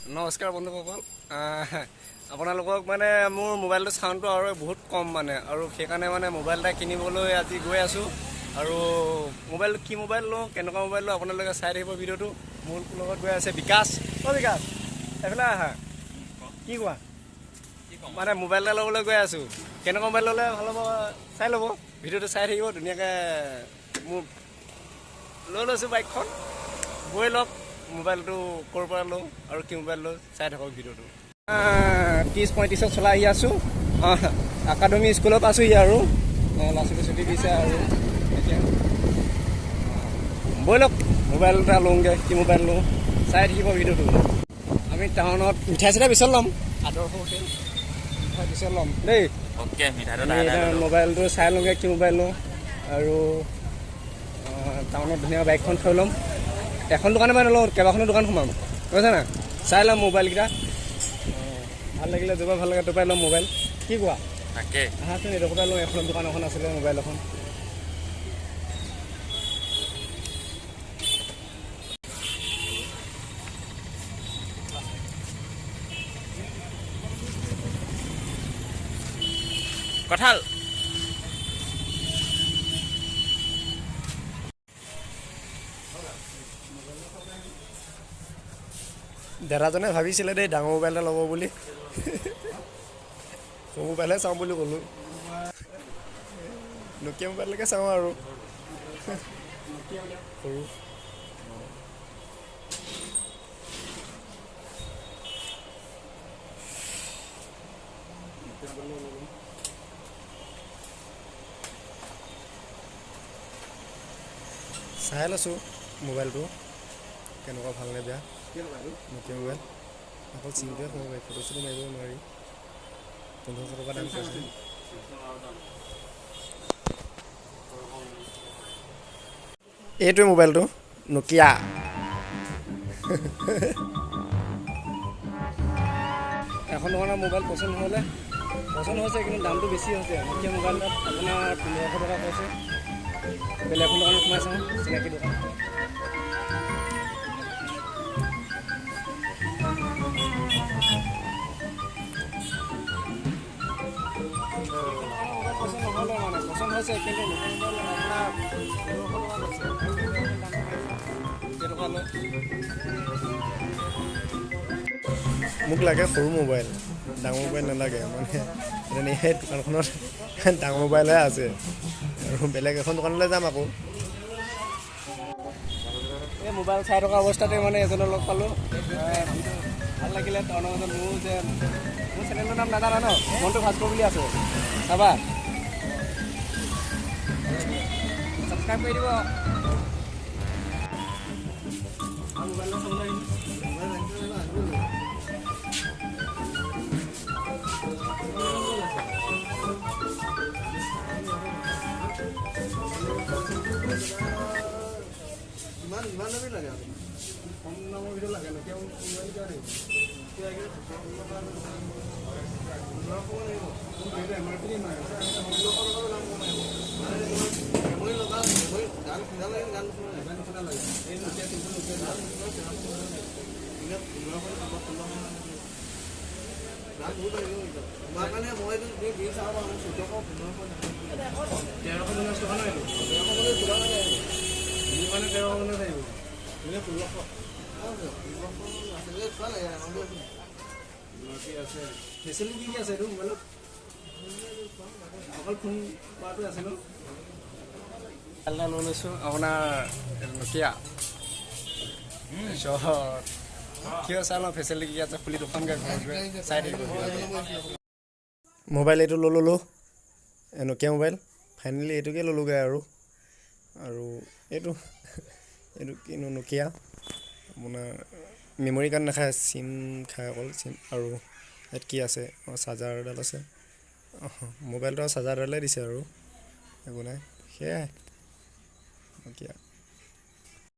নমস্কাৰ বন্ধুসকল, আপোনালোকক মানে মোৰ মোবাইলটো চাউণ্ডটো আৰু বহুত কম মানে, আৰু সেইকাৰণে মানে মোবাইল এটা কিনিবলৈ আজি গৈ আছোঁ। আৰু মোবাইল কি মোবাইল লওঁ, কেনেকুৱা মোবাইল লওঁ আপোনালোকে চাই থাকিব ভিডিঅ'টো। মোৰ লগত গৈ আছে বিকাশ। বিকাশ এইফালে আহা, কি কোৱা? মানে মোবাইল এটা ল'বলৈ গৈ আছোঁ। কেনেকুৱা মোবাইল ল'লে ভাল হ'ব চাই ল'ব, ভিডিঅ'টো চাই থাকিব ধুনীয়াকৈ। মোৰ লৈ লৈছোঁ বাইকখন, গৈ লওক মোবাইলটো ক'ৰ পৰা লওঁ আৰু কি মোবাইল লওঁ চাই থাকক ভিডিঅ'টো। 30-35 চলাই আহি আছোঁ। একাডেমি স্কুলত পাইছোঁহি আৰু ল'ৰা ছোৱালী ছুটি দিছে আৰু এতিয়া বৈ লওক মোবাইল এটা লওঁগৈ, কি মোবাইল লওঁ চাই থাকিব ভিডিঅ'টো। আমি টাউনত মিঠাই চিঠাই পিছত ল'ম, আদৰ্শ হোটেল মিঠাই পিছত ল'ম দেই। মোবাইলটো চাই লওঁগৈ কি মোবাইল লওঁ, আৰু টাউনত ধুনীয়া বাইকখন থৈ ল'ম। এখন দোকানে মানে নলওঁ, কেইবাখনো দোকান সোমাম বুজিছে নাই। চাই ল'ম মোবাইলকেইটা, ভাল লাগিলে য'ৰ পৰা ভাল লাগে তোৰ পৰাই ল'ম মোবাইল, কি কোৱা? তাকে আহাচোন এইডোখৰ পৰা লওঁ। এখন দোকান এখন আছিলে মোবাইল এখন। কঁঠাল দাদাজনে ভাবিছিলে দেই ডাঙৰ মোবাইল এটা ল'ব বুলি, সৰু মোবাইলহে চাওঁ বুলি ক'লোঁ। নকিয়া মোবাইললৈকে চাওঁ আৰু সৰু। চাই লৈছোঁ মোবাইলটো কেনেকুৱা ভালনে বেয়া। নকিয়া মোবাইল অকল চিমটোৱে সোমাব পাৰি, ফটো চটো মাৰিব নোৱাৰি। 1500 টকা দাম কৈছে। এইটোৱে মোবাইলটো নকিয়া। এখন দোকানৰ মোবাইল পচন্দ হ'লে পচন্দ হৈছে, কিন্তু দামটো বেছি হৈছে। নকিয়া মোবাইল এটাত আপোনাৰ 1500 টকা কৈছে। বেলেগ এখন দোকানত সোমাই চাওঁ, চিনাকি দোকান। পচন্দ নহ'লে মানে পচন্দ হৈছে, কিন্তু মোবাইল আপোনাৰ 1500 টকা কৈছে। মোক লাগে সৰু মোবাইল, ডাঙৰ মোবাইল নালাগে। মানে সেই দোকানখনত ডাঙৰ মোবাইলহে আছে, আৰু বেলেগ এখন দোকানলৈ যাম আকৌ। এই মোবাইল চাই থকা অৱস্থাতে মানে এজনৰ লগ পালোঁ, ভাল লাগিলে। টাউনৰ মাজত মোৰ চেনেলটোৰ নাম নাজানা ন, মনটো ভাস্কৰ বুলি আছে, চাবা ছাবস্ক্ৰাইব কৰি দিব। ইমান দামী লাগে আৰু কম দামৰ ভিতৰত লাগে নকিয়া মোবাইল কিয় লাগিব? ফেচিলিটি কি আছে এইটো মোবাইলত? অকল ফোন কৰাটো আছে ন? মোবাইল এটা লৈ লৈছোঁ আপোনাৰ নকিয়া। তাৰপিছত কিয় চাই লওঁ ফেচিলিটি কি আছে, খুলি দুখনকৈ চাই থাকিব। মোবাইল এইটো লৈ ল'লোঁ, নকিয়া মোবাইল। ফাইনেলি এইটোকে ল'লোঁগৈ আৰু এইটো কিনো নকিয়া। আপোনাৰ মেমৰি কাৰ্ড নাখায়, চিম খায় অকল চিম। আৰু ইয়াত কি আছে, চাৰ্জাৰডাল আছে। মোবাইলটো আৰু চাৰ্জাৰডালে দিছে আৰু একো নাই, সেয়াই নকিয়া।